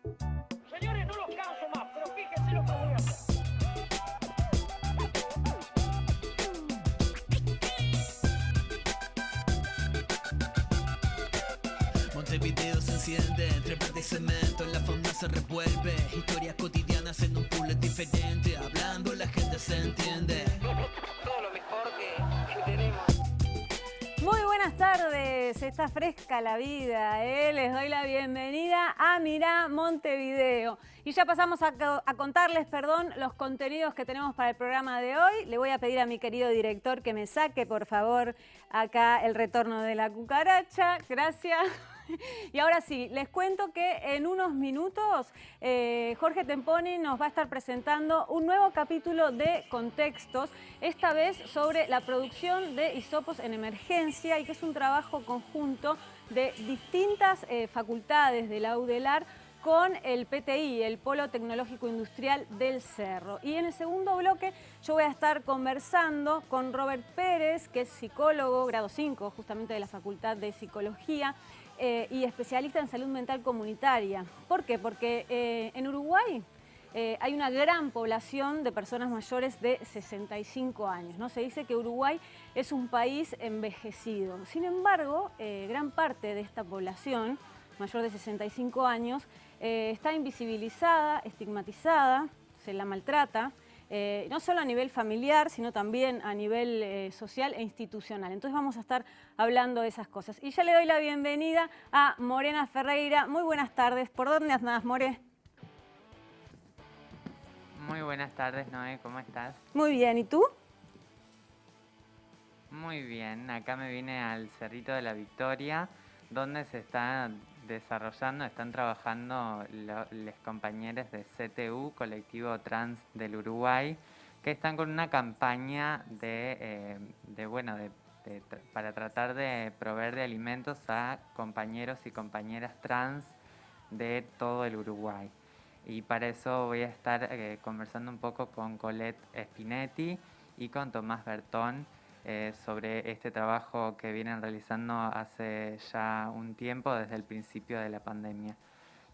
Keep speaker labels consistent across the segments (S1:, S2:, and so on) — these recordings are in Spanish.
S1: Señores, no los canso más, pero fíjense lo que voy a hacer.
S2: Montevideo se enciende entre verde y cemento, la fauna se revuelve, historias cotidianas en un puzzle diferente, hablando la gente se entiende.
S1: Todo lo mejor que tenemos.
S3: Muy buenas tardes, está fresca la vida, les doy la bienvenida a Mirá Montevideo. Y ya pasamos a contarles, los contenidos que tenemos para el programa de hoy. Le voy a pedir a mi querido director que me saque, por favor, acá el retorno de la cucaracha. Gracias. Y ahora sí, les cuento que en unos minutos Jorge Temponi nos va a estar presentando un nuevo capítulo de Contextos, esta vez sobre la producción de hisopos en emergencia, y que es un trabajo conjunto de distintas facultades de la UDELAR con el PTI, el Polo Tecnológico Industrial del Cerro. Y en el segundo bloque yo voy a estar conversando con Robert Pérez, que es psicólogo, grado 5, justamente de la Facultad de Psicología, y especialista en salud mental comunitaria. ¿Por qué? Porque en Uruguay hay una gran población de personas mayores de 65 años, ¿no? Se dice que Uruguay es un país envejecido. Sin embargo, gran parte de esta población mayor de 65 años está invisibilizada, estigmatizada, se la maltrata, no solo a nivel familiar, sino también a nivel social e institucional. Entonces vamos a estar hablando de esas cosas. Y ya le doy la bienvenida a Morena Ferreira. Muy buenas tardes. ¿Por dónde andás, More?
S4: Muy buenas tardes, Noé, ¿cómo estás?
S3: Muy bien, ¿y tú?
S4: Muy bien, acá me vine al Cerrito de la Victoria, donde se están trabajando los compañeros de CTU, Colectivo Trans del Uruguay, que están con una campaña para tratar de proveer de alimentos a compañeros y compañeras trans de todo el Uruguay. Y para eso voy a estar conversando un poco con Colette Spinetti y con Tomás Bertón sobre este trabajo que vienen realizando hace ya un tiempo, desde el principio de la pandemia.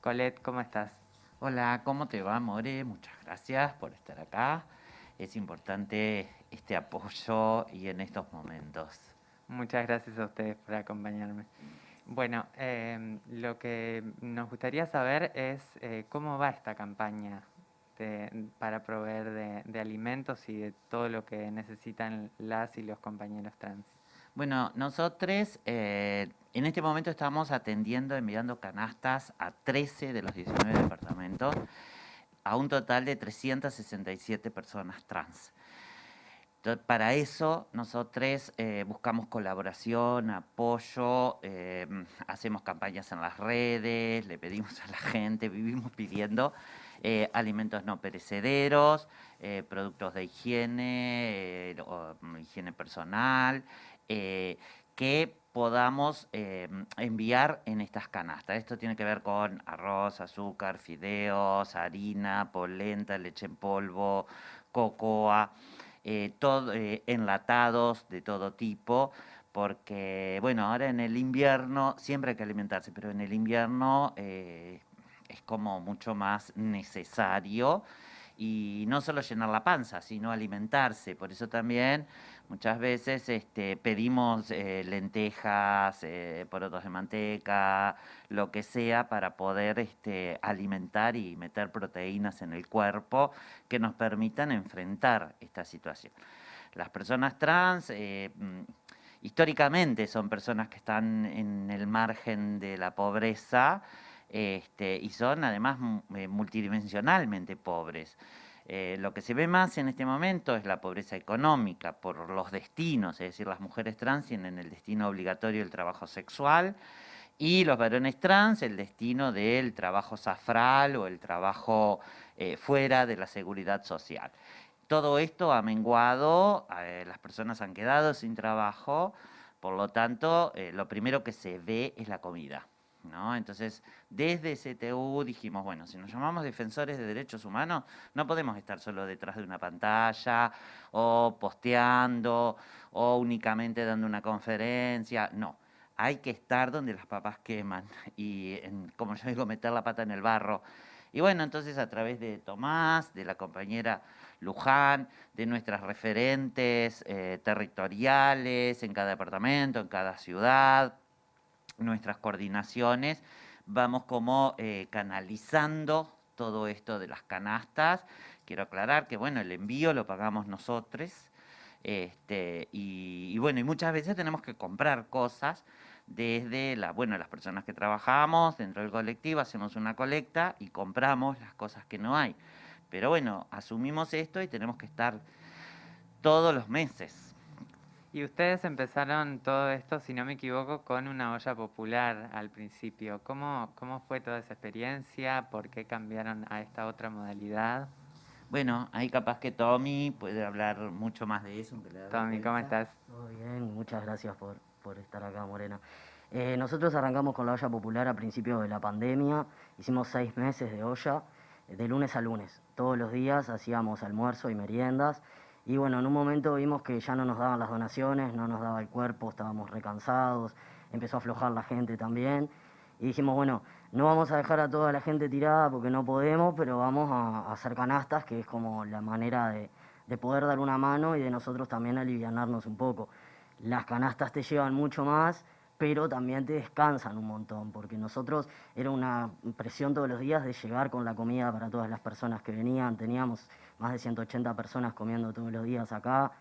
S4: Colette, ¿cómo estás?
S5: Hola, ¿cómo te va, More? Muchas gracias por estar acá. Es importante este apoyo y en estos momentos.
S4: Muchas gracias a ustedes por acompañarme. Bueno, lo que nos gustaría saber es cómo va esta campaña para proveer de alimentos y de todo lo que necesitan las y los compañeros trans.
S5: Bueno, nosotros en este momento estamos atendiendo, enviando canastas a 13 de los 19 departamentos, a un total de 367 personas trans. Para eso nosotros buscamos colaboración, apoyo, hacemos campañas en las redes, le pedimos a la gente, vivimos pidiendo alimentos no perecederos, productos de higiene, higiene personal, que podamos enviar en estas canastas. Esto tiene que ver con arroz, azúcar, fideos, harina, polenta, leche en polvo, cocoa, enlatados de todo tipo, porque, bueno, ahora en el invierno siempre hay que alimentarse, pero en el invierno es como mucho más necesario, y no solo llenar la panza, sino alimentarse. Por eso también muchas veces pedimos lentejas, porotos de manteca, lo que sea, para poder alimentar y meter proteínas en el cuerpo que nos permitan enfrentar esta situación. Las personas trans históricamente son personas que están en el margen de la pobreza, y son además multidimensionalmente pobres. Lo que se ve más en este momento es la pobreza económica por los destinos, es decir, las mujeres trans tienen el destino obligatorio del trabajo sexual, y los varones trans el destino del trabajo safral o el trabajo fuera de la seguridad social. Todo esto ha menguado, las personas han quedado sin trabajo, por lo tanto, lo primero que se ve es la comida, ¿no? Entonces, desde CTU dijimos, bueno, si nos llamamos defensores de derechos humanos, no podemos estar solo detrás de una pantalla o posteando o únicamente dando una conferencia, no. hay que estar donde las papas queman y, como yo digo, meter la pata en el barro. Y bueno, entonces a través de Tomás, de la compañera Luján, de nuestras referentes territoriales en cada departamento, en cada ciudad, nuestras coordinaciones, vamos como canalizando todo esto de las canastas. Quiero aclarar que, bueno, el envío lo pagamos nosotros, y bueno, y muchas veces tenemos que comprar cosas desde las personas que trabajamos dentro del colectivo, hacemos una colecta y compramos las cosas que no hay. Pero bueno, asumimos esto y tenemos que estar todos los meses.
S4: Y ustedes empezaron todo esto, si no me equivoco, con una olla popular al principio. ¿Cómo fue toda esa experiencia? ¿Por qué cambiaron a esta otra modalidad?
S5: Bueno, ahí capaz que Tommy puede hablar mucho más de eso. Aunque le da
S4: Tommy, ¿cómo
S5: vergüenza.
S4: estás?
S6: Todo bien, muchas gracias por estar acá, Morena. Nosotros arrancamos con la olla popular a principio de la pandemia, hicimos 6 meses de olla, de lunes a lunes. Todos los días hacíamos almuerzo y meriendas, y bueno, en un momento vimos que ya no nos daban las donaciones, no nos daba el cuerpo, estábamos recansados, empezó a aflojar la gente también, y dijimos, bueno, no vamos a dejar a toda la gente tirada porque no podemos, pero vamos a hacer canastas, que es como la manera de poder dar una mano y de nosotros también alivianarnos un poco. Las canastas te llevan mucho más, pero también te descansan un montón, porque nosotros era una presión todos los días de llegar con la comida para todas las personas que venían. Teníamos más de 180 personas comiendo todos los días acá,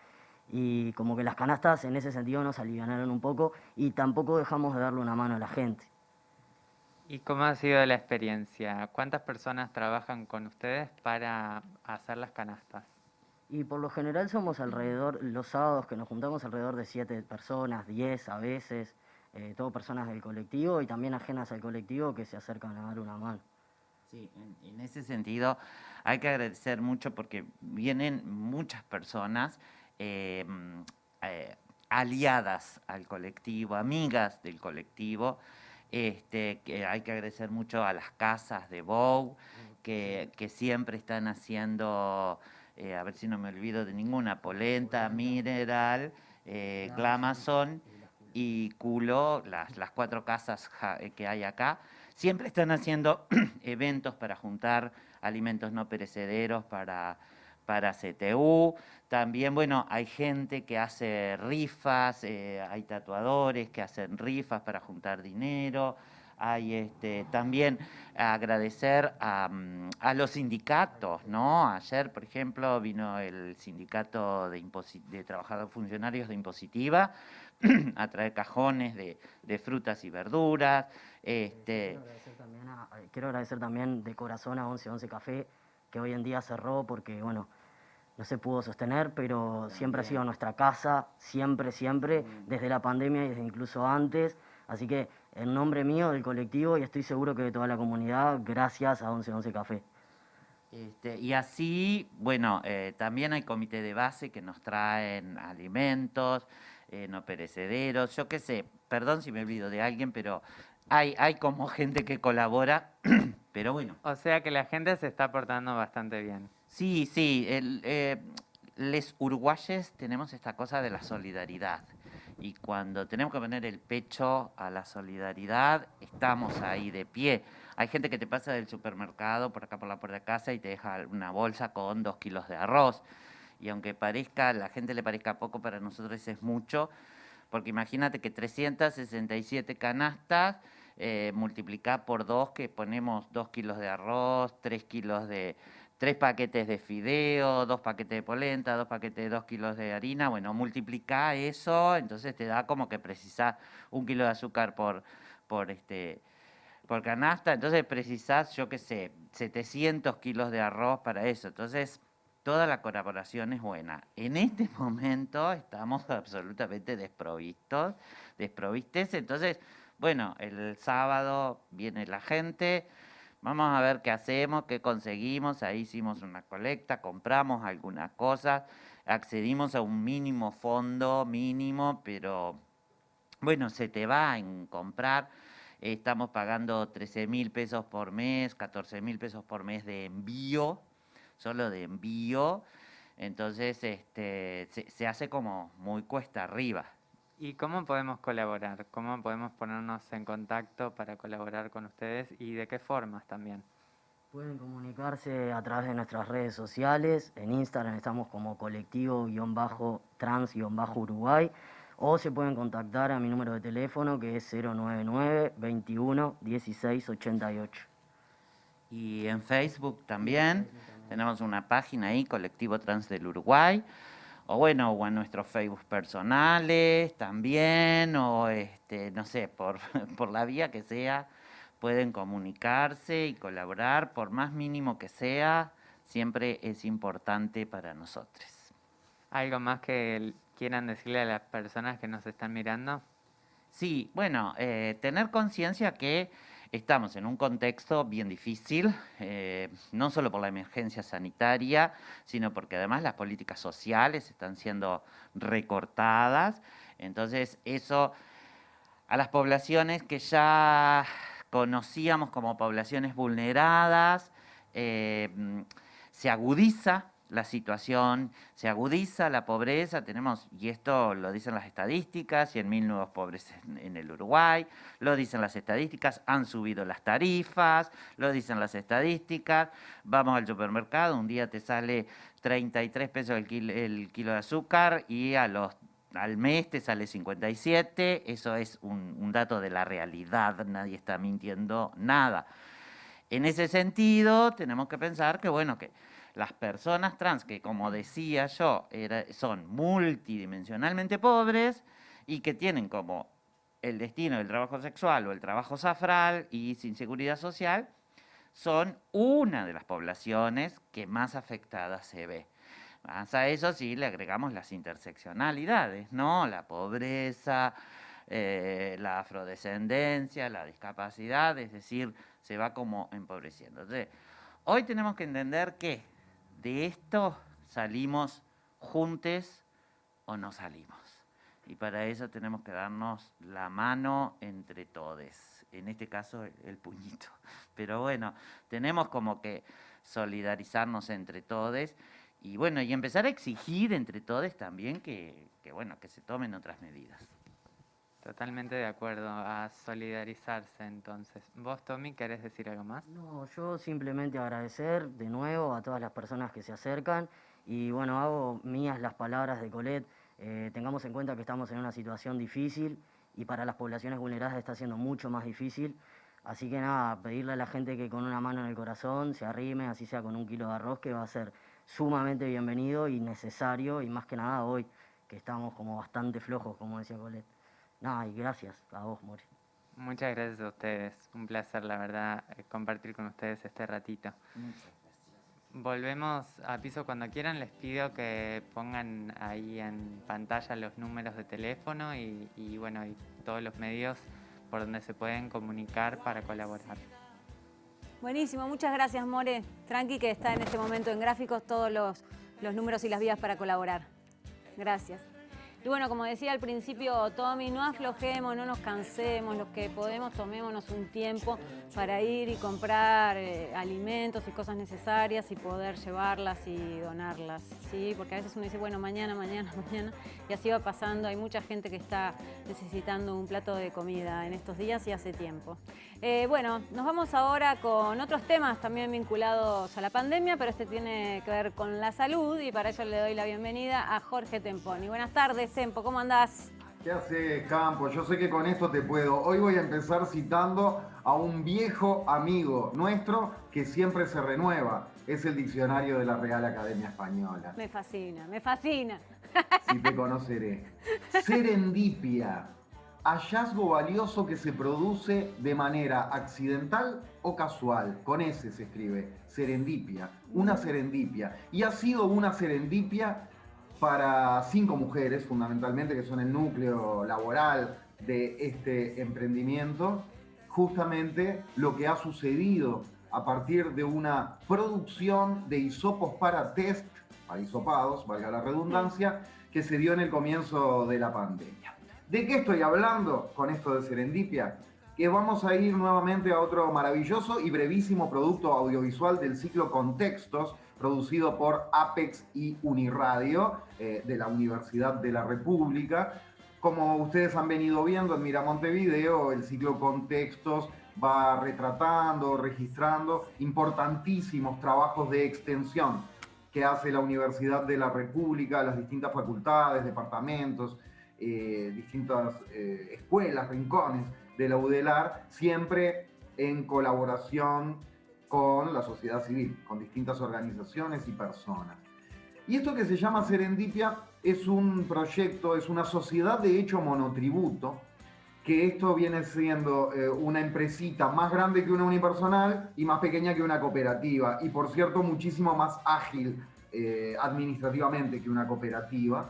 S6: y como que las canastas en ese sentido nos alivianaron un poco y tampoco dejamos de darle una mano a la gente.
S4: ¿Y cómo ha sido la experiencia? ¿Cuántas personas trabajan con ustedes para hacer las canastas?
S6: Y por lo general somos alrededor, los sábados que nos juntamos, alrededor de 7 personas, 10 a veces, todo personas del colectivo y también ajenas al colectivo que se acercan a dar una mano.
S5: Sí, en ese sentido hay que agradecer mucho porque vienen muchas personas eh, aliadas al colectivo, amigas del colectivo. Que hay que agradecer mucho a las casas de Bou, que siempre están haciendo, a ver si no me olvido de ninguna, Polenta, Mineral, Glamazon y Culo, las 4 casas que hay acá. Siempre están haciendo eventos para juntar alimentos no perecederos para CTU. También, bueno, hay gente que hace rifas, hay tatuadores que hacen rifas para juntar dinero. Hay también agradecer a los sindicatos, ¿no? Ayer, por ejemplo, vino el sindicato de trabajadores funcionarios de Impositiva a traer cajones de frutas y verduras.
S6: Quiero agradecer también de corazón a 1111 Café, que hoy en día cerró porque, bueno, no se pudo sostener, pero siempre ha sido nuestra casa, siempre, desde la pandemia y desde incluso antes. Así que en nombre mío, del colectivo, y estoy seguro que de toda la comunidad, gracias a 1111 Café.
S5: Y así, bueno, también hay comité de base que nos traen alimentos no perecederos, yo qué sé, perdón si me olvido de alguien, pero hay como gente que colabora, pero bueno.
S4: O sea que la gente se está portando bastante bien.
S5: Sí, les uruguayes tenemos esta cosa de la solidaridad. Y cuando tenemos que poner el pecho a la solidaridad, estamos ahí de pie. Hay gente que te pasa del supermercado por acá por la puerta de casa y te deja una bolsa con 2 kilos de arroz. Y aunque la gente le parezca poco, para nosotros es mucho, porque imagínate que 367 canastas, multiplicá por 2, que ponemos 2 kilos de arroz, 3 paquetes de fideo, 2 paquetes de polenta, 2 paquetes de 2 kilos de harina. Bueno, multiplicá eso, entonces te da como que precisás 1 kilo de azúcar por canasta, entonces precisás, yo qué sé, 700 kilos de arroz para eso. Entonces, toda la colaboración es buena. En este momento estamos absolutamente desprovistes. Entonces, bueno, el sábado viene la gente. Vamos a ver qué hacemos, qué conseguimos. Ahí hicimos una colecta, compramos algunas cosas, accedimos a un mínimo fondo, pero bueno, se te va en comprar. Estamos pagando 13.000 pesos por mes, 14.000 pesos por mes de envío, solo de envío. Entonces se hace como muy cuesta arriba.
S4: ¿Y cómo podemos colaborar? ¿Cómo podemos ponernos en contacto para colaborar con ustedes y de qué formas también?
S6: Pueden comunicarse a través de nuestras redes sociales. En Instagram estamos como colectivo-trans-Uruguay. O se pueden contactar a mi número de teléfono, que es 099 21 16 88.
S5: Y en Facebook también tenemos una página ahí, Colectivo Trans del Uruguay. O en nuestros Facebook personales también, o no sé, por la vía que sea, pueden comunicarse y colaborar, por más mínimo que sea, siempre es importante para nosotros.
S4: ¿Algo más que quieran decirle a las personas que nos están mirando?
S5: Sí, tener conciencia que estamos en un contexto bien difícil, no solo por la emergencia sanitaria, sino porque además las políticas sociales están siendo recortadas. Entonces, eso a las poblaciones que ya conocíamos como poblaciones vulneradas, se agudiza la situación, se agudiza la pobreza. Tenemos, y esto lo dicen las estadísticas, 100.000 nuevos pobres en el Uruguay, lo dicen las estadísticas, han subido las tarifas, lo dicen las estadísticas. Vamos al supermercado, un día te sale 33 pesos el kilo de azúcar y al mes te sale 57, eso es un dato de la realidad, nadie está mintiendo nada. En ese sentido, tenemos que pensar que, que las personas trans, que como decía yo, son multidimensionalmente pobres y que tienen como el destino del trabajo sexual o el trabajo safral y sin seguridad social, son una de las poblaciones que más afectadas se ve. Más a eso sí le agregamos las interseccionalidades, ¿no? La pobreza, la afrodescendencia, la discapacidad, es decir, se va como empobreciendo. Entonces, hoy tenemos que entender que de esto salimos juntos o no salimos. Y para eso tenemos que darnos la mano entre todos. En este caso, el puñito. Pero tenemos como que solidarizarnos entre todos y y empezar a exigir entre todos también que se tomen otras medidas.
S4: Totalmente de acuerdo, a solidarizarse entonces. ¿Vos, Tommy, querés decir algo más?
S6: No, yo simplemente agradecer de nuevo a todas las personas que se acercan y hago mías las palabras de Colette. Tengamos en cuenta que estamos en una situación difícil y para las poblaciones vulneradas está siendo mucho más difícil. Así que nada, pedirle a la gente que con una mano en el corazón se arrime, así sea con 1 kilo de arroz, que va a ser sumamente bienvenido y necesario, y más que nada hoy, que estamos como bastante flojos, como decía Colette. Nada, y gracias a vos, More.
S4: Muchas gracias a ustedes, un placer, la verdad, compartir con ustedes este ratito.
S5: Muchas gracias.
S4: Volvemos a piso cuando quieran. Les pido que pongan ahí en pantalla los números de teléfono y todos los medios por donde se pueden comunicar para colaborar.
S3: Buenísimo, muchas gracias, More. Tranqui, que está en este momento en gráficos todos los números y las vías para colaborar. Gracias. Y como decía al principio Tommy, no aflojemos, no nos cansemos, los que podemos tomémonos un tiempo para ir y comprar alimentos y cosas necesarias y poder llevarlas y donarlas, ¿sí? Porque a veces uno dice, mañana, y así va pasando. Hay mucha gente que está necesitando un plato de comida en estos días y hace tiempo. Nos vamos ahora con otros temas también vinculados a la pandemia, pero este tiene que ver con la salud y para eso le doy la bienvenida a Jorge Temponi. Buenas tardes, Tempo, ¿cómo andás?
S7: ¿Qué hace, Campo? Yo sé que con esto te puedo. Hoy voy a empezar citando a un viejo amigo nuestro que siempre se renueva. Es el diccionario de la Real Academia Española.
S3: Me fascina, me fascina.
S7: Si te conoceré. Serendipia. Hallazgo valioso que se produce de manera accidental o casual. Con S se escribe. Serendipia. Una serendipia. Y ha sido una serendipia para 5 mujeres, fundamentalmente, que son el núcleo laboral de este emprendimiento. Justamente lo que ha sucedido a partir de una producción de hisopos para test, para hisopados, valga la redundancia, que se dio en el comienzo de la pandemia. ¿De qué estoy hablando con esto de Serendipia? Que vamos a ir nuevamente a otro maravilloso y brevísimo producto audiovisual del ciclo Contextos, producido por Apex y Uniradio de la Universidad de la República, Como ustedes han venido viendo en Mira Montevideo, el ciclo Contextos va retratando, registrando importantísimos trabajos de extensión que hace la Universidad de la República, las distintas facultades, departamentos, distintas escuelas, rincones de la UDELAR, siempre en colaboración con la sociedad civil, con distintas organizaciones y personas. Y esto que se llama Serendipia es un proyecto, es una sociedad de hecho monotributo, que esto viene siendo una empresita más grande que una unipersonal y más pequeña que una cooperativa, y por cierto muchísimo más ágil administrativamente que una cooperativa,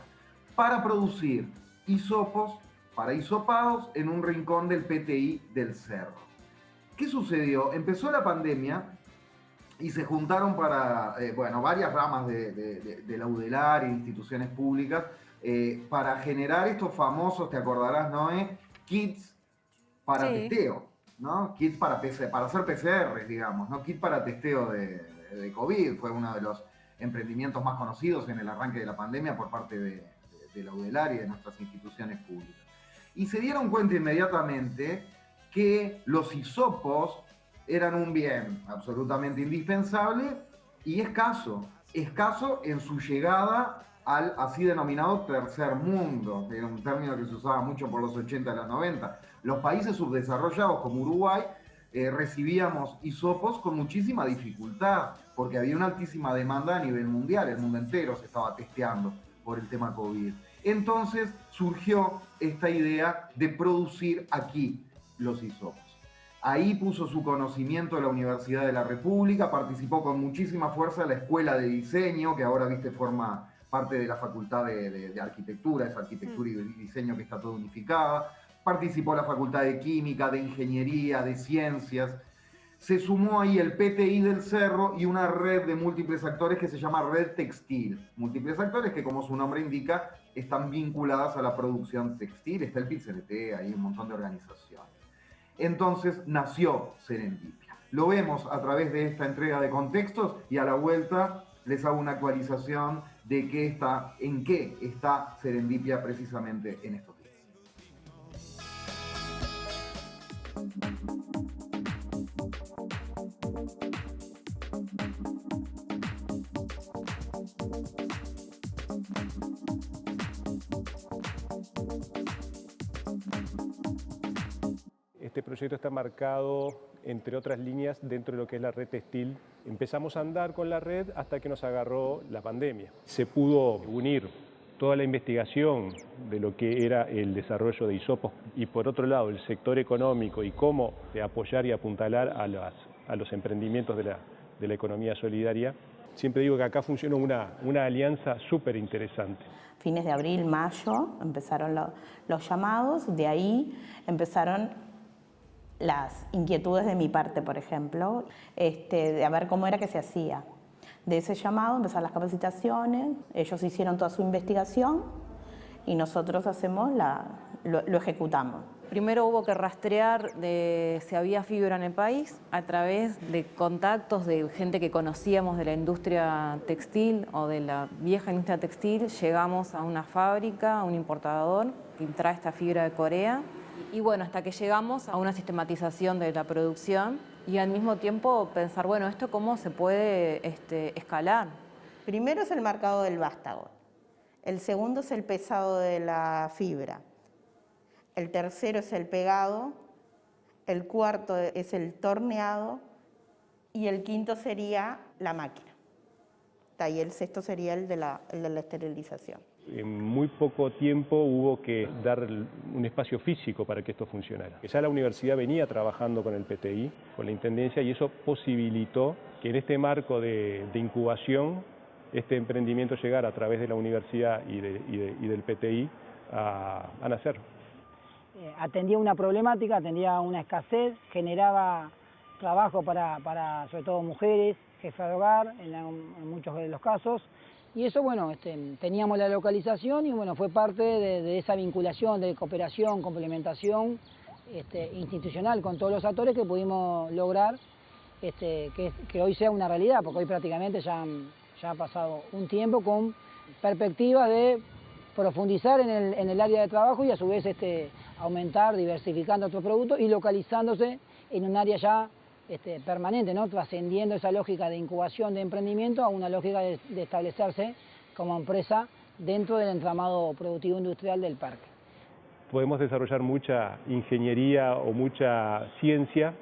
S7: para producir hisopos para hisopados en un rincón del PTI del Cerro. ¿Qué sucedió? Empezó la pandemia y se juntaron para, varias ramas de la UDELAR y instituciones públicas para generar estos famosos, te acordarás, Noé, kits para testeo, ¿no? Kits para hacer PCR, digamos, ¿no? Kit para testeo de COVID. Fue uno de los emprendimientos más conocidos en el arranque de la pandemia por parte de la UDELAR y de nuestras instituciones públicas. Y se dieron cuenta inmediatamente que los hisopos eran un bien absolutamente indispensable y escaso en su llegada al así denominado tercer mundo, que era un término que se usaba mucho por los 80 y los 90. Los países subdesarrollados como Uruguay recibíamos hisopos con muchísima dificultad, porque había una altísima demanda a nivel mundial, el mundo entero se estaba testeando por el tema COVID. Entonces surgió esta idea de producir aquí los hisopos. Ahí puso su conocimiento la Universidad de la República, participó con muchísima fuerza la Escuela de Diseño, que ahora, forma parte de la Facultad de Arquitectura, esa arquitectura y diseño que está todo unificada. Participó la Facultad de Química, de Ingeniería, de Ciencias. Se sumó ahí el PTI del Cerro y una red de múltiples actores que se llama Red Textil. Múltiples actores que, como su nombre indica, están vinculadas a la producción textil. Está el PIT-CNT, hay un montón de organizaciones. Entonces nació Serendipia. Lo vemos a través de esta entrega de contextos y a la vuelta les hago una actualización de en qué está Serendipia precisamente en estos días.
S8: Este proyecto está marcado, entre otras líneas, dentro de lo que es la red textil. Empezamos a andar con la red hasta que nos agarró la pandemia. Se pudo unir toda la investigación de lo que era el desarrollo de hisopos y, por otro lado, el sector económico y cómo apoyar y apuntalar a los emprendimientos de la economía solidaria. Siempre digo que acá funciona una alianza súper interesante.
S9: Fines de abril, mayo empezaron los llamados, de ahí empezaron las inquietudes de mi parte, por ejemplo, de a ver cómo era que se hacía. De ese llamado empezaron las capacitaciones, ellos hicieron toda su investigación y nosotros lo ejecutamos.
S10: Primero hubo que rastrear si había fibra en el país a través de contactos de gente que conocíamos de la industria textil o de la vieja industria textil. Llegamos a una fábrica, a un importador que trae esta fibra de Corea. Y bueno, hasta que llegamos a una sistematización de la producción y al mismo tiempo pensar, bueno, ¿esto cómo se puede escalar?
S9: Primero es el marcado del vástago, el segundo es el pesado de la fibra, el tercero es el pegado, el cuarto es el torneado y el quinto sería la máquina. Y el sexto sería el de la esterilización.
S8: En muy poco tiempo hubo que dar un espacio físico para que esto funcionara. Ya la universidad venía trabajando con el PTI, con la Intendencia, y eso posibilitó que en este marco de incubación este emprendimiento llegara a través de la universidad y del PTI a nacer.
S11: Atendía una problemática, atendía una escasez, generaba trabajo para sobre todo mujeres, jefas de hogar, en muchos de los casos. Y eso, bueno, teníamos la localización y bueno, fue parte de esa vinculación, de cooperación, complementación institucional con todos los actores que pudimos lograr que hoy sea una realidad, porque hoy prácticamente ya ha pasado un tiempo con perspectivas de profundizar en el área de trabajo y a su vez aumentar, diversificando otros productos y localizándose en un área ya permanente, ¿no? Trascendiendo esa lógica de incubación de emprendimiento a una lógica de establecerse como empresa dentro del entramado productivo industrial del parque.
S8: Podemos desarrollar mucha ingeniería o mucha ciencia,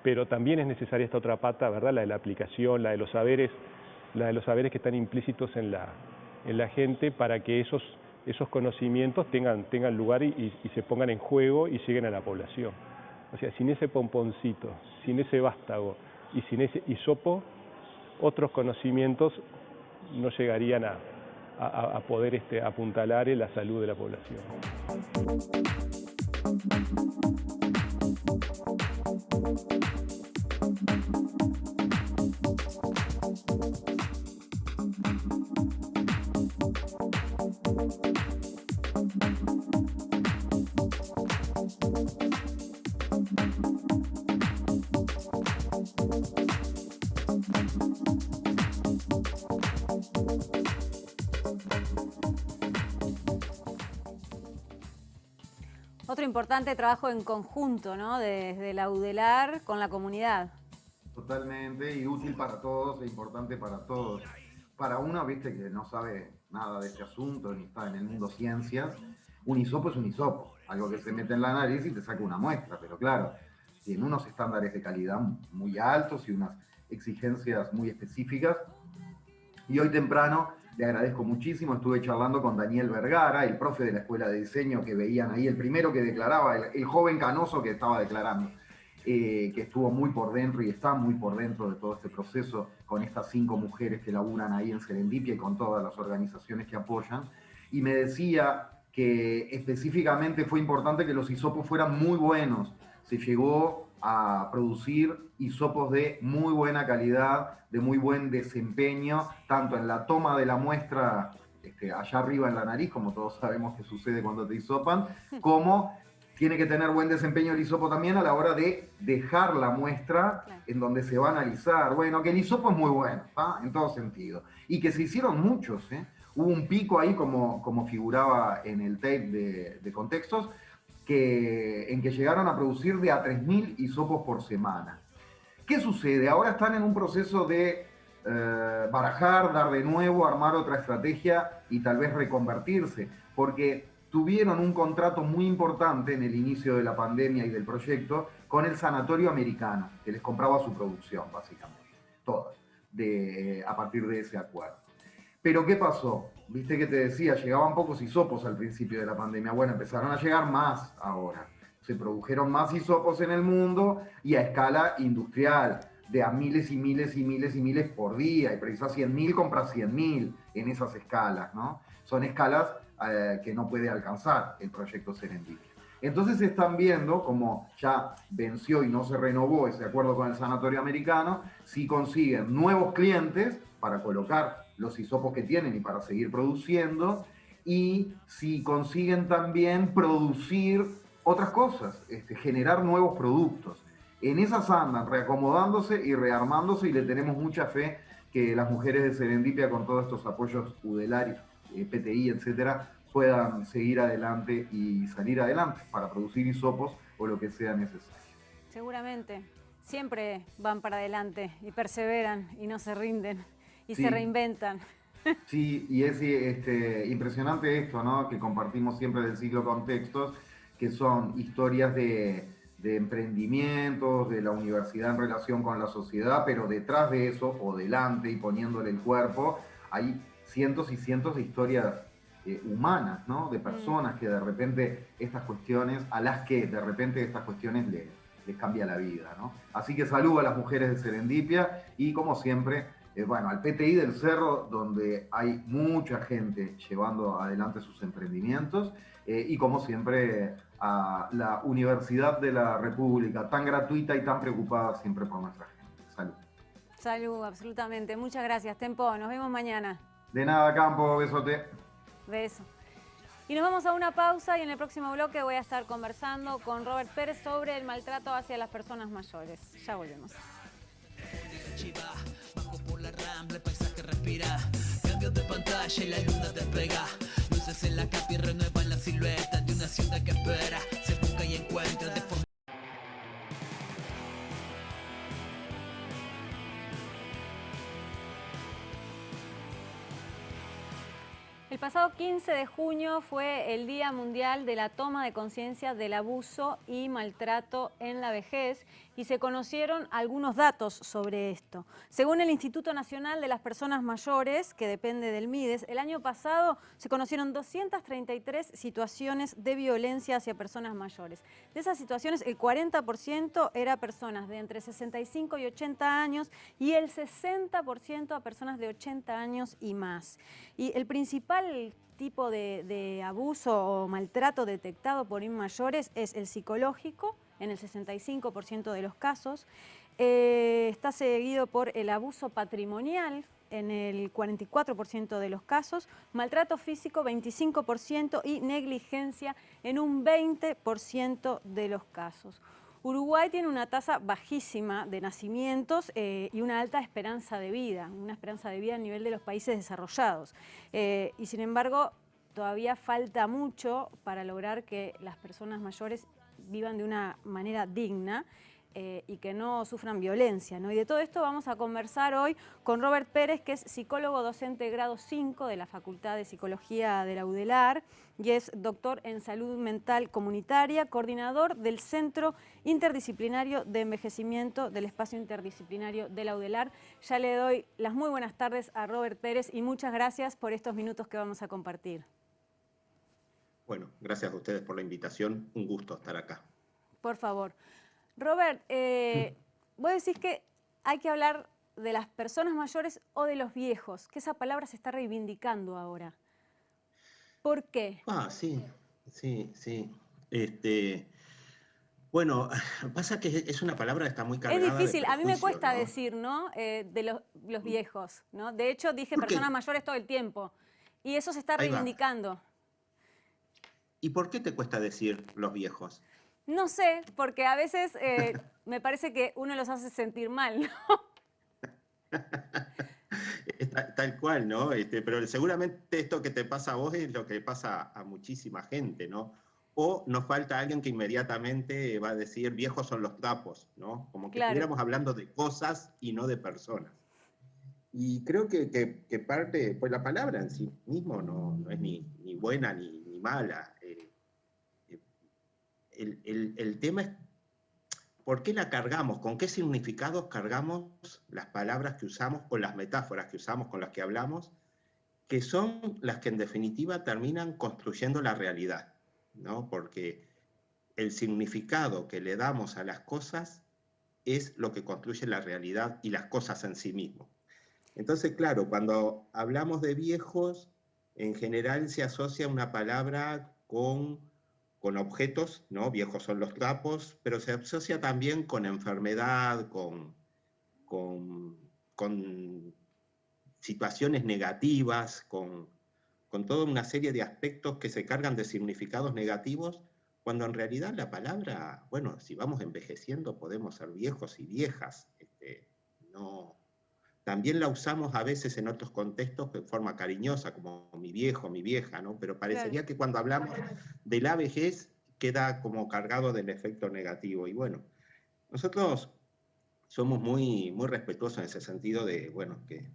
S8: pero también es necesaria esta otra pata, ¿verdad? La de la aplicación, la de los saberes que están implícitos en la gente para que esos conocimientos tengan lugar y se pongan en juego y lleguen a la población. O sea, sin ese pomponcito, sin ese vástago y sin ese hisopo, otros conocimientos no llegarían a poder apuntalar en la salud de la población.
S3: Otro importante trabajo en conjunto, ¿no? Desde la UDELAR con la comunidad.
S7: Totalmente, y útil para todos e importante para todos. Para uno, viste, que no sabe nada de este asunto, ni está en el mundo ciencias, un hisopo es un hisopo, algo que se mete en la nariz y te saca una muestra, pero claro, tiene unos estándares de calidad muy altos y unas exigencias muy específicas. Y hoy temprano le agradezco muchísimo, estuve charlando con Daniel Vergara, el profe de la escuela de diseño que veían ahí, el primero que declaraba, el joven canoso que estaba declarando, que estuvo muy por dentro y está muy por dentro de todo este proceso con estas 5 mujeres que laburan ahí en Serendipia y con todas las organizaciones que apoyan. Y me decía que específicamente fue importante que los hisopos fueran muy buenos. Se llegó a producir hisopos de muy buena calidad, de muy buen desempeño, tanto en la toma de la muestra allá arriba en la nariz, como todos sabemos que sucede cuando te hisopan, como tiene que tener buen desempeño el hisopo también a la hora de dejar la muestra en donde se va a analizar. Bueno, que el hisopo es muy bueno, ¿tá? En todo sentido. Y que se hicieron muchos, ¿eh? Hubo un pico ahí, como figuraba en el tape de contextos, en que llegaron a producir de a 3.000 hisopos por semana. ¿Qué sucede? Ahora están en un proceso de barajar, dar de nuevo, armar otra estrategia y tal vez reconvertirse, porque tuvieron un contrato muy importante en el inicio de la pandemia y del proyecto con el Sanatorio Americano, que les compraba su producción, básicamente, toda, a partir de ese acuerdo. Pero ¿qué pasó? Viste que te decía, llegaban pocos hisopos al principio de la pandemia. Bueno, empezaron a llegar más ahora. Se produjeron más hisopos en el mundo y a escala industrial, de a miles y miles y miles y miles por día. Y precisa 100.000, compra 100.000 en esas escalas, ¿no? Son escalas que no puede alcanzar el proyecto Serendipia. Entonces se están viendo, como ya venció y no se renovó ese acuerdo con el Sanatorio Americano, si consiguen nuevos clientes para colocar los hisopos que tienen y para seguir produciendo, y si consiguen también producir otras cosas, generar nuevos productos. En esas andan, reacomodándose y rearmándose, y le tenemos mucha fe que las mujeres de Serendipia, con todos estos apoyos UDELAR, PTI, etcétera, puedan seguir adelante y salir adelante para producir hisopos o lo que sea necesario.
S3: Seguramente, siempre van para adelante y perseveran y no se rinden y
S7: Sí.
S3: se reinventan.
S7: Sí, y es impresionante esto, ¿no? Que compartimos siempre del ciclo Contextos, que son historias de emprendimientos, de la universidad en relación con la sociedad, pero detrás de eso, o delante y poniéndole el cuerpo, hay cientos y cientos de historias humanas, ¿no? De personas que de repente estas cuestiones les cambia la vida, ¿no? Así que saludo a las mujeres de Serendipia y, como siempre, al PTI del Cerro, donde hay mucha gente llevando adelante sus emprendimientos, y como siempre a la Universidad de la República, tan gratuita y tan preocupada siempre por nuestra gente. Salud.
S3: Salud, absolutamente. Muchas gracias, Tempo. Nos vemos mañana.
S7: De nada, Campo, besote.
S3: Beso. Y nos vamos a una pausa y en el próximo bloque voy a estar conversando con Robert Pérez sobre el maltrato hacia las personas mayores. Ya volvemos.
S2: Bajo por la rambla, el paisaje respira. Cambios de pantalla y la luna despega. Luces
S3: El pasado 15 de junio fue el Día Mundial de la Toma de Conciencia del Abuso y Maltrato en la Vejez y se conocieron algunos datos sobre esto. Según el Instituto Nacional de las Personas Mayores, que depende del MIDES, el año pasado se conocieron 233 situaciones de violencia hacia personas mayores. De esas situaciones, el 40% era personas de entre 65 y 80 años y el 60% a personas de 80 años y más. Y el principal tipo de abuso o maltrato detectado por mayores es el psicológico, en el 65% de los casos. Está seguido por el abuso patrimonial, en el 44% de los casos, maltrato físico 25% y negligencia en un 20% de los casos. Uruguay tiene una tasa bajísima de nacimientos y una alta esperanza de vida, a nivel de los países desarrollados. Y sin embargo, todavía falta mucho para lograr que las personas mayores vivan de una manera digna y que no sufran violencia, ¿no? Y de todo esto vamos a conversar hoy con Robert Pérez, que es psicólogo docente grado 5 de la Facultad de Psicología de la UDELAR y es doctor en salud mental comunitaria, coordinador del Centro Interdisciplinario de Envejecimiento del Espacio Interdisciplinario de la UDELAR. Ya le doy las muy buenas tardes a Robert Pérez y muchas gracias por estos minutos que vamos a compartir.
S12: Bueno, gracias a ustedes por la invitación. Un gusto estar acá.
S3: Por favor. Robert, vos decís que hay que hablar de las personas mayores o de los viejos, que esa palabra se está reivindicando ahora. ¿Por qué?
S12: Sí. Bueno, pasa que es una palabra que está muy cargada.
S3: Es difícil,
S12: de
S3: a mí me cuesta,
S12: ¿no?
S3: decir, ¿no? De los viejos, ¿no? De hecho, dije personas mayores todo el tiempo. Y eso se está reivindicando.
S12: ¿Y por qué te cuesta decir los viejos?
S3: No sé, porque a veces me parece que uno los hace sentir mal, ¿no?
S12: Tal cual, ¿no? Pero seguramente esto que te pasa a vos es lo que pasa a muchísima gente, ¿no? O nos falta alguien que inmediatamente va a decir viejos son los trapos, ¿no? Como que estuviéramos hablando de cosas y no de personas. Y creo que parte, pues la palabra en sí mismo no es ni buena ni mala. El tema es por qué la cargamos, con qué significados cargamos las palabras que usamos o las metáforas que usamos con las que hablamos, que son las que en definitiva terminan construyendo la realidad, ¿no? Porque el significado que le damos a las cosas es lo que construye la realidad y las cosas en sí mismo. Entonces, claro, cuando hablamos de viejos, en general se asocia una palabra con objetos, ¿no? Viejos son los trapos, pero se asocia también con enfermedad, con situaciones negativas, con toda una serie de aspectos que se cargan de significados negativos, cuando en realidad la palabra, bueno, si vamos envejeciendo podemos ser viejos y viejas, no. También la usamos a veces en otros contextos de forma cariñosa, como mi viejo, mi vieja, ¿no? Pero parecería que cuando hablamos de la vejez queda como cargado del efecto negativo. Y bueno, nosotros somos muy respetuosos en ese sentido de, bueno, que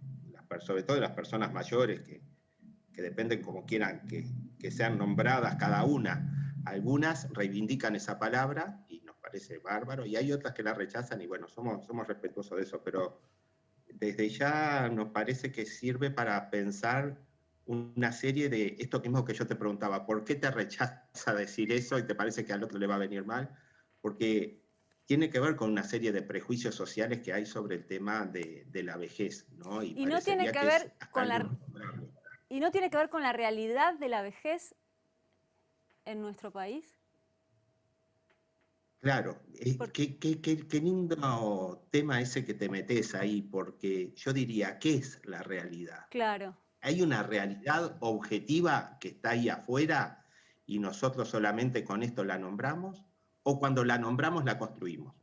S12: sobre todo de las personas mayores, que dependen como quieran que sean nombradas cada una. Algunas reivindican esa palabra y nos parece bárbaro, y hay otras que la rechazan y bueno, somos respetuosos de eso, pero desde ya nos parece que sirve para pensar una serie de esto mismo que yo te preguntaba, ¿por qué te rechaza decir eso y te parece que al otro le va a venir mal? Porque tiene que ver con una serie de prejuicios sociales que hay sobre el tema de la vejez, ¿no?
S3: Y no tiene que ver con ¿no tiene que ver con la realidad de la vejez en nuestro país?
S12: Claro, qué lindo tema ese que te metes ahí, porque yo diría, ¿qué es la realidad?
S3: Claro.
S12: ¿Hay una realidad objetiva que está ahí afuera y nosotros solamente con esto la nombramos? ¿O cuando la nombramos la construimos?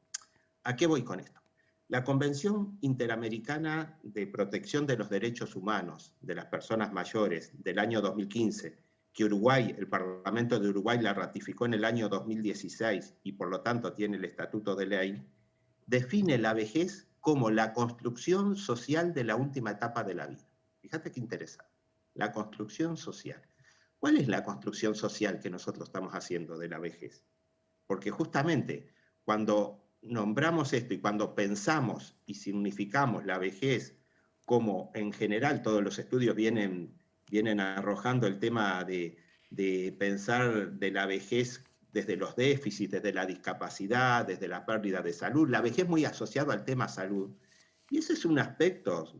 S12: ¿A qué voy con esto? La Convención Interamericana de Protección de los Derechos Humanos de las Personas Mayores del año 2015, que el Parlamento de Uruguay la ratificó en el año 2016 y por lo tanto tiene el estatuto de ley, define la vejez como la construcción social de la última etapa de la vida. Fíjate qué interesante. la construcción social. ¿Cuál es la construcción social que nosotros estamos haciendo de la vejez? Porque justamente cuando nombramos esto y cuando pensamos y significamos la vejez, como en general todos los estudios vienen arrojando el tema de pensar de la vejez desde los déficits, desde la discapacidad, desde la pérdida de salud, la vejez muy asociada al tema salud. Y ese es un aspecto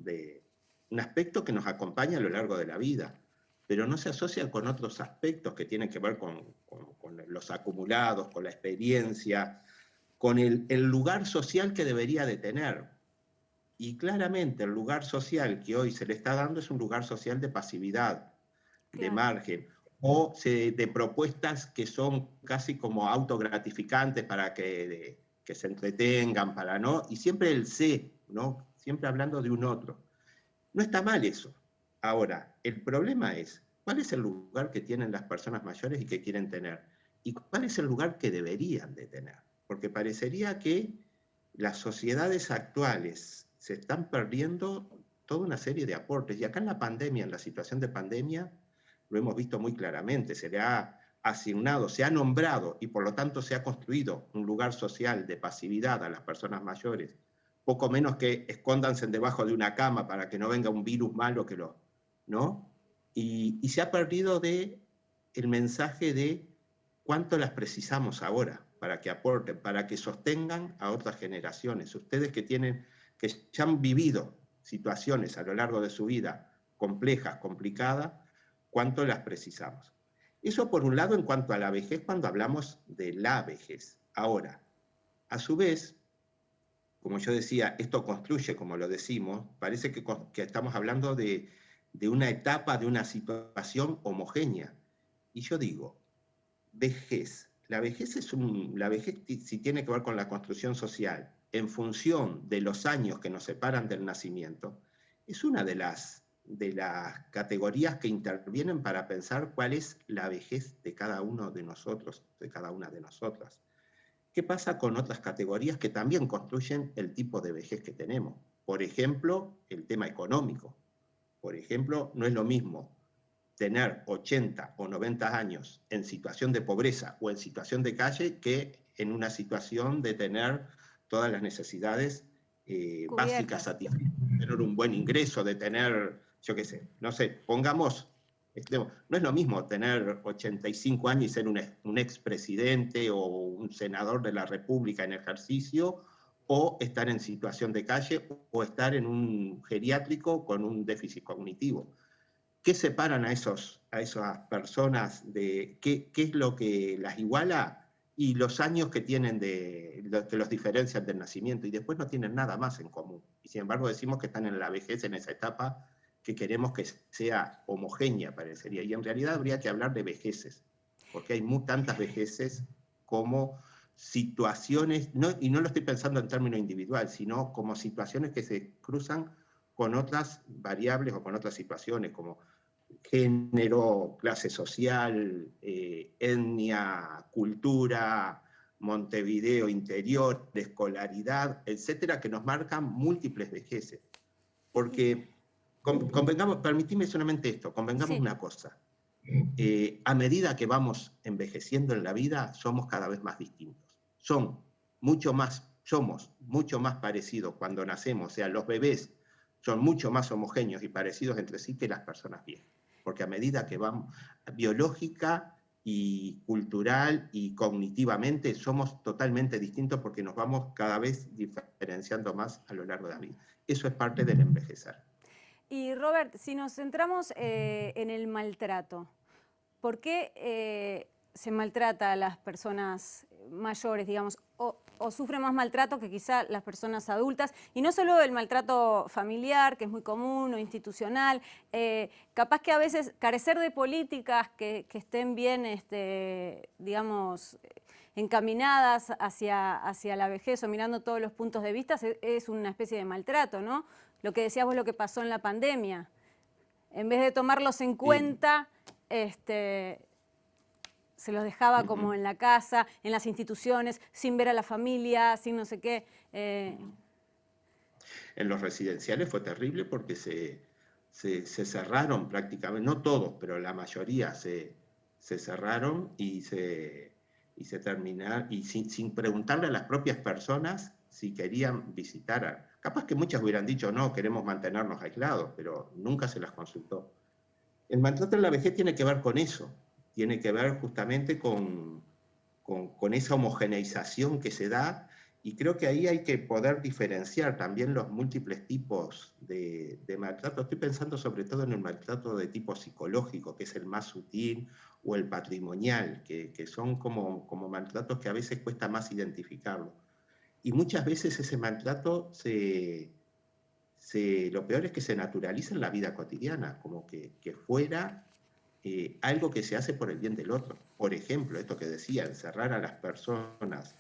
S12: que nos acompaña a lo largo de la vida, pero no se asocia con otros aspectos que tienen que ver con los acumulados, con la experiencia, con el lugar social que debería de tener. Y claramente el lugar social que hoy se le está dando es un lugar social de pasividad, de margen, o de propuestas que son casi como autogratificantes para que se entretengan, y siempre el sé, ¿no? Siempre hablando de un otro. No está mal eso. Ahora, el problema es, ¿cuál es el lugar que tienen las personas mayores y que quieren tener? ¿Y cuál es el lugar que deberían de tener? Porque parecería que las sociedades actuales se están perdiendo toda una serie de aportes. Y acá en la pandemia, en la situación de pandemia, lo hemos visto muy claramente. Se le ha asignado, se ha nombrado y por lo tanto se ha construido un lugar social de pasividad a las personas mayores, poco menos que escóndanse debajo de una cama para que no venga un virus malo ¿no? Y se ha perdido el mensaje de cuánto las precisamos ahora para que aporten, para que sostengan a otras generaciones. Ustedes que ya han vivido situaciones a lo largo de su vida complejas, complicadas, cuánto las precisamos. Eso por un lado en cuanto a la vejez, cuando hablamos de la vejez. Ahora, a su vez, como yo decía, esto construye, como lo decimos, parece que estamos hablando de una etapa, de una situación homogénea. Y yo digo, vejez. La vejez si tiene que ver con la construcción social, en función de los años que nos separan del nacimiento, es una de las categorías que intervienen para pensar cuál es la vejez de cada uno de nosotros, de cada una de nosotras. ¿Qué pasa con otras categorías que también construyen el tipo de vejez que tenemos? Por ejemplo, el tema económico. Por ejemplo, no es lo mismo tener 80 o 90 años en situación de pobreza o en situación de calle que en una situación de tener todas las necesidades básicas satisfechas, de tener un buen ingreso, de tener, yo qué sé, no sé, pongamos, no es lo mismo tener 85 años y ser un expresidente o un senador de la República en ejercicio, o estar en situación de calle, o estar en un geriátrico con un déficit cognitivo. ¿Qué separan a esas personas de qué es lo que las iguala? Y los años que tienen que los diferencian del nacimiento, y después no tienen nada más en común. Y sin embargo decimos que están en la vejez, en esa etapa que queremos que sea homogénea, parecería. Y en realidad habría que hablar de vejeces, porque hay tantas vejeces como situaciones, y no lo estoy pensando en términos individual, sino como situaciones que se cruzan con otras variables o con otras situaciones, como género, clase social, etnia, cultura, Montevideo interior, escolaridad, etcétera, que nos marcan múltiples vejeces. Porque, permitime solamente esto, convengamos una cosa. A medida que vamos envejeciendo en la vida, somos cada vez más distintos. Somos mucho más parecidos cuando nacemos, o sea, los bebés son mucho más homogéneos y parecidos entre sí que las personas viejas. Porque a medida que vamos biológica y cultural y cognitivamente somos totalmente distintos, porque nos vamos cada vez diferenciando más a lo largo de la vida. Eso es parte del envejecer.
S3: Y Robert, si nos centramos en el maltrato, ¿por qué se maltrata a las personas mayores, digamos, o sufren más maltrato que quizá las personas adultas? Y no solo el maltrato familiar, que es muy común, o institucional, capaz que a veces carecer de políticas que estén bien, digamos, encaminadas hacia la vejez o mirando todos los puntos de vista, es una especie de maltrato, ¿no? Lo que decías vos, lo que pasó en la pandemia. En vez de tomarlos en cuenta, se los dejaba como en la casa, en las instituciones, sin ver a la familia, sin no sé qué.
S12: En los residenciales fue terrible porque se cerraron prácticamente, no todos, pero la mayoría se cerraron y se terminaron, y sin preguntarle a las propias personas si querían visitar. Capaz que muchas hubieran dicho, no, queremos mantenernos aislados, pero nunca se las consultó. El maltrato en la vejez tiene que ver con eso, tiene que ver justamente con esa homogeneización que se da, y creo que ahí hay que poder diferenciar también los múltiples tipos de maltrato. Estoy pensando sobre todo en el maltrato de tipo psicológico, que es el más sutil, o el patrimonial, que son como maltratos que a veces cuesta más identificarlo. Y muchas veces ese maltrato lo peor es que se naturaliza en la vida cotidiana, como que fuera algo que se hace por el bien del otro. Por ejemplo, esto que decía, encerrar a las personas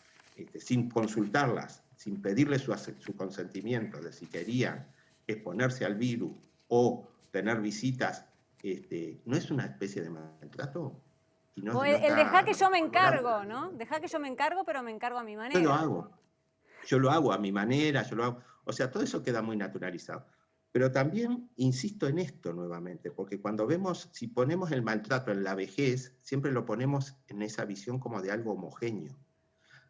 S12: sin consultarlas, sin pedirles su consentimiento de si querían exponerse al virus o tener visitas, ¿no es una especie de maltrato? Y no,
S3: O el dejá que yo me encargo, ¿no? Dejá que yo me encargo, pero me encargo a mi manera.
S12: Yo lo hago a mi manera, o sea, todo eso queda muy naturalizado. Pero también insisto en esto nuevamente, porque cuando vemos, si ponemos el maltrato en la vejez, siempre lo ponemos en esa visión como de algo homogéneo.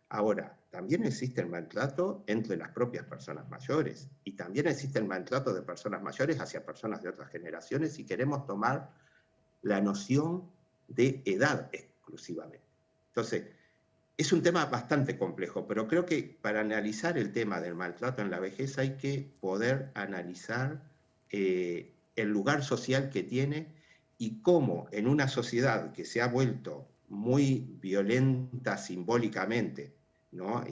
S12: Ahora, también existe el maltrato entre las propias personas mayores, y también existe el maltrato de personas mayores hacia personas de otras generaciones, si queremos tomar la noción de edad exclusivamente. Entonces, es un tema bastante complejo, pero creo que para analizar el tema del maltrato en la vejez hay que poder analizar el lugar social que tiene y cómo en una sociedad que se ha vuelto muy violenta simbólicamente, ¿no?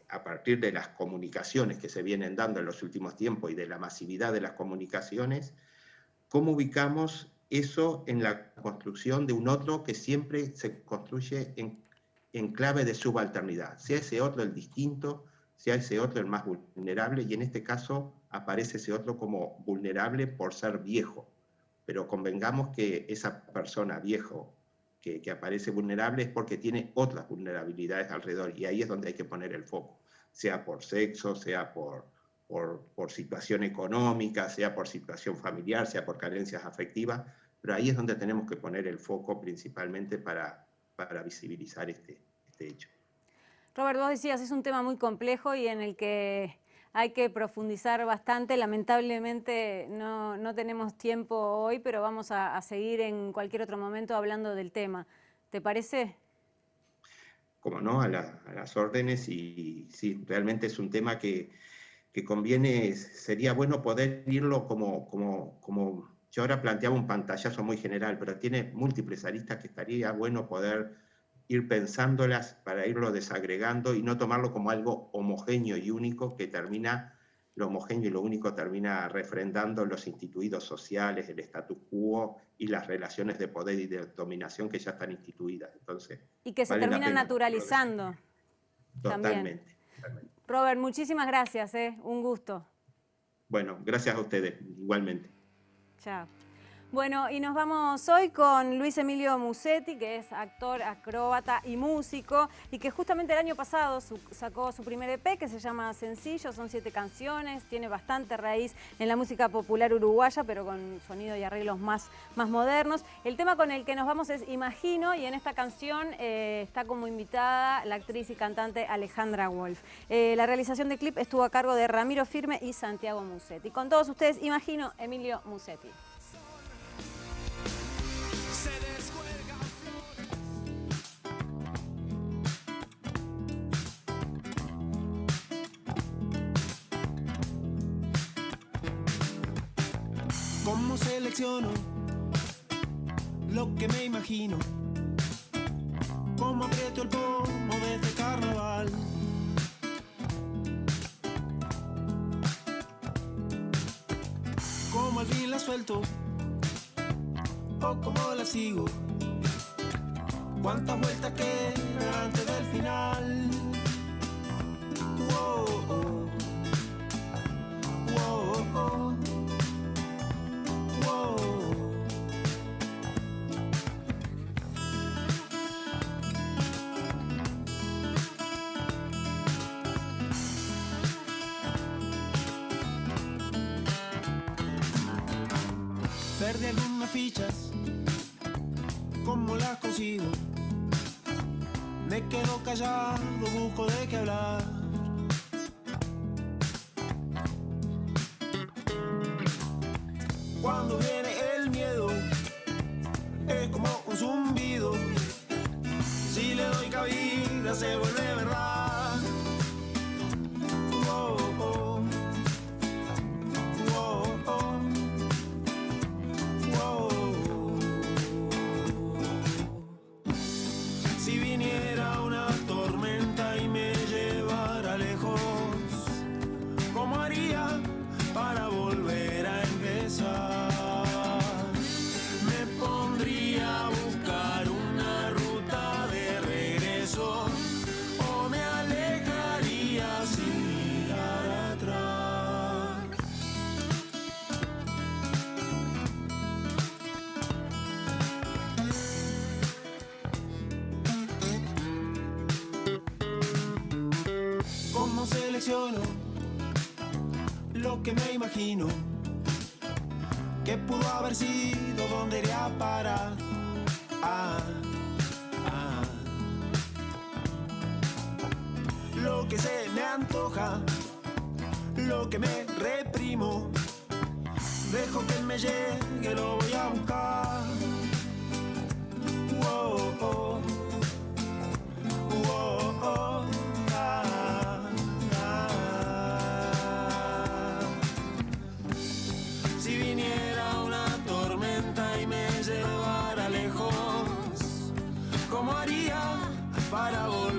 S12: A partir de las comunicaciones que se vienen dando en los últimos tiempos y de la masividad de las comunicaciones, cómo ubicamos eso en la construcción de un otro que siempre se construye en clave de subalternidad, sea ese otro el distinto, sea ese otro el más vulnerable, y en este caso aparece ese otro como vulnerable por ser viejo, pero convengamos que esa persona viejo que aparece vulnerable es porque tiene otras vulnerabilidades alrededor, y ahí es donde hay que poner el foco, sea por sexo, sea por situación económica, sea por situación familiar, sea por carencias afectivas, pero ahí es donde tenemos que poner el foco principalmente para visibilizar este hecho.
S3: Robert, vos decías, es un tema muy complejo y en el que hay que profundizar bastante. Lamentablemente no tenemos tiempo hoy, pero vamos a seguir en cualquier otro momento hablando del tema. ¿Te parece?
S12: Como no, a las órdenes, y sí, realmente es un tema que conviene, sería bueno poder irlo como yo ahora planteaba un pantallazo muy general, pero tiene múltiples aristas que estaría bueno poder ir pensándolas para irlo desagregando y no tomarlo como algo homogéneo y único que termina, lo homogéneo y lo único termina refrendando los instituidos sociales, el status quo y las relaciones de poder y de dominación que ya están instituidas. Entonces,
S3: y que se terminan naturalizando.
S12: Totalmente.
S3: Robert, muchísimas gracias, un gusto.
S12: Bueno, gracias a ustedes, igualmente.
S3: Chao. Bueno, y nos vamos hoy con Luis Emilio Musetti, que es actor, acróbata y músico, y que justamente el año pasado sacó su primer EP, que se llama Sencillo, son 7 canciones, tiene bastante raíz en la música popular uruguaya, pero con sonido y arreglos más modernos. El tema con el que nos vamos es Imagino, y en esta canción está como invitada la actriz y cantante Alejandra Wolf. La realización del clip estuvo a cargo de Ramiro Firme y Santiago Musetti. Con todos ustedes, Imagino, Emilio Musetti.
S13: ¿Cómo selecciono lo que me imagino? ¿Cómo aprieto el pomo de este carnaval? ¿Cómo al fin la suelto? ¿O cómo la sigo? ¿Cuántas vueltas quedan antes del final? Oh, oh. Oh, oh. perdí algunas fichas. ¿Cómo las consigo? Me quedo callado, busco de qué hablar. Cuando viene el miedo, es como un zumbido. Si le doy cabida, se vuelve verdad. Oh, oh. Oh, oh. Oh. Si viniera una tormenta y me llevara lejos, ¿cómo haría para volver a empezar? Me pondría a buscar una ruta de regreso o me alejaría sin mirar atrás. ¿Cómo selecciono lo que me imagino? ¿Qué pudo haber sido? ¿Dónde iré a parar? Lo que se me antoja, lo que me reprimo, dejo que me llegue, lo voy a buscar. Oh, oh. Oh, oh. Si viniera una tormenta y me llevara lejos, ¿cómo haría para volver?